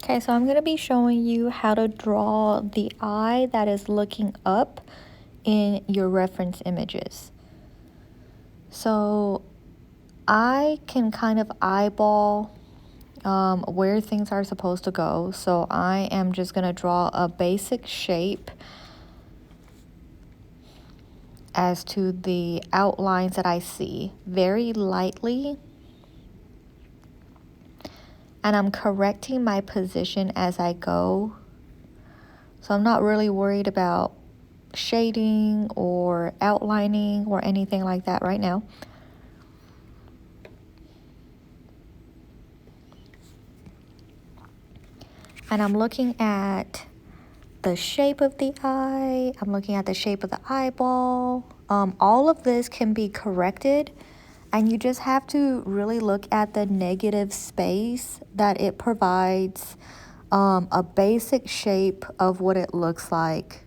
Okay, so I'm going to be showing you how to draw the eye that is looking up in your reference images. So I can kind of eyeball where things are supposed to go. So I am just going to draw a basic shape as to the outlines that I see very lightly. And I'm correcting my position as I go. So I'm not really worried about shading or outlining or anything like that right now. And I'm looking at the shape of the eye. I'm looking at the shape of the eyeball. All of this can be corrected, and you just have to really look at the negative space that it provides a basic shape of what it looks like.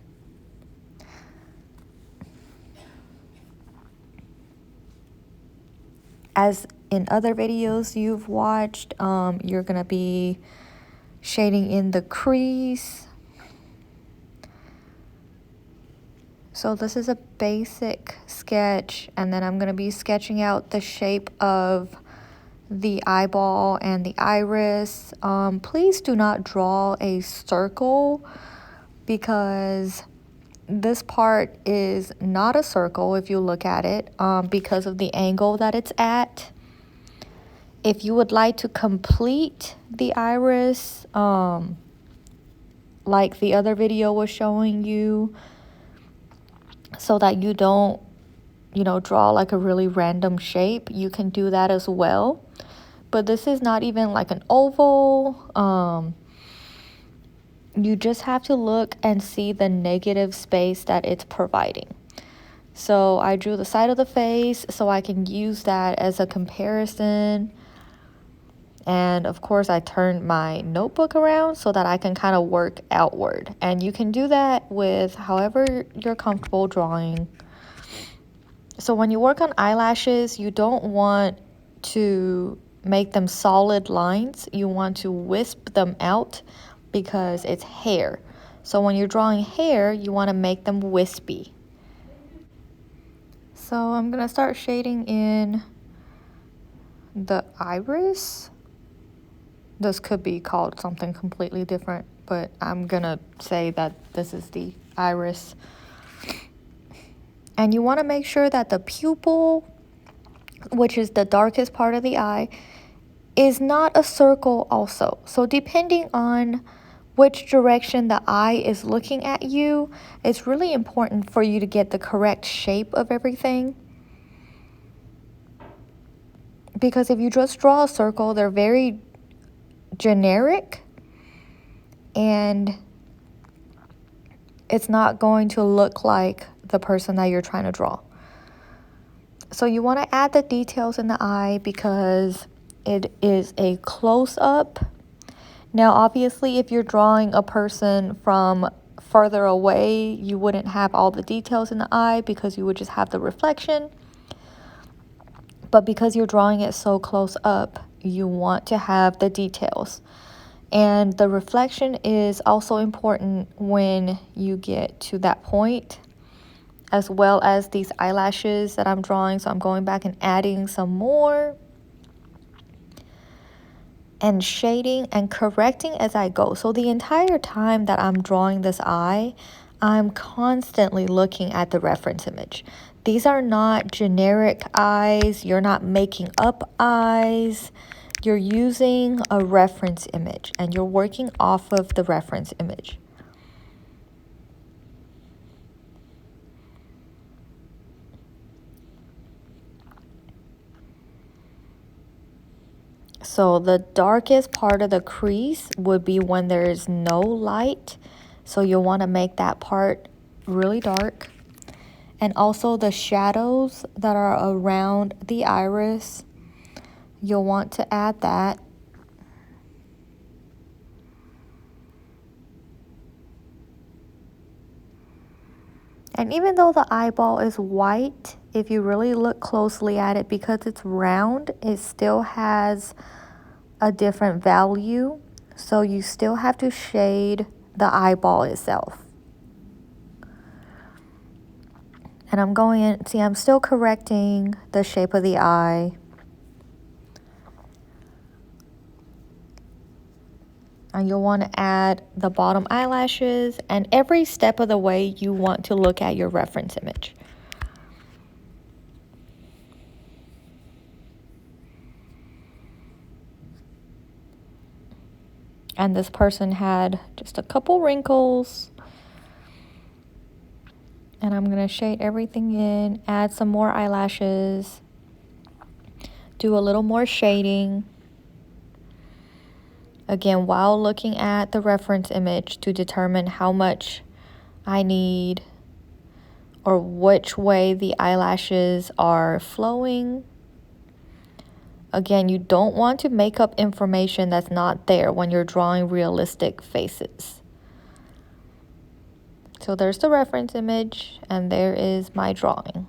As in other videos you've watched, you're going to be shading in the crease. So this is a basic sketch, and then I'm going to be sketching out the shape of the eyeball and the iris. Please do not draw a circle, because this part is not a circle if you look at it, because of the angle that it's at. If you would like to complete the iris, like the other video was showing you, so that you don't, draw like a really random shape, you can do that as well. But this is not even like an oval. You just have to look and see the negative space that it's providing. So I drew the side of the face so I can use that as a comparison. And of course I turned my notebook around so that I can kind of work outward. And you can do that with however you're comfortable drawing. So when you work on eyelashes, you don't want to make them solid lines. You want to wisp them out because it's hair. So when you're drawing hair, you want to make them wispy. So I'm going to start shading in the iris. This could be called something completely different, but I'm going to say that this is the iris. And you want to make sure that the pupil, which is the darkest part of the eye, is not a circle also. So depending on which direction the eye is looking at you, it's really important for you to get the correct shape of everything. Because if you just draw a circle, they're very generic, and it's not going to look like the person that you're trying to draw. So you want to add the details in the eye because it is a close-up. Now, obviously, if you're drawing a person from further away, you wouldn't have all the details in the eye because you would just have the reflection. But because you're drawing it so close up, you want to have the details. And the reflection is also important when you get to that point, as well as these eyelashes that I'm drawing. So I'm going back and adding some more and shading and correcting as I go. So the entire time that I'm drawing this eye, I'm constantly looking at the reference image. These are not generic eyes. You're not making up eyes. You're using a reference image and you're working off of the reference image. So the darkest part of the crease would be when there is no light. So you'll want to make that part really dark. And also the shadows that are around the iris, you'll want to add that. And even though the eyeball is white, if you really look closely at it, because it's round, it still has a different value. So you still have to shade the eyeball itself. And I'm going in, see, I'm still correcting the shape of the eye. And you'll want to add the bottom eyelashes and every step of the way you want to look at your reference image. And this person had just a couple wrinkles. And I'm going to shade everything in, add some more eyelashes, do a little more shading. Again, while looking at the reference image to determine how much I need or which way the eyelashes are flowing. Again, you don't want to make up information that's not there when you're drawing realistic faces. So there's the reference image and there is my drawing.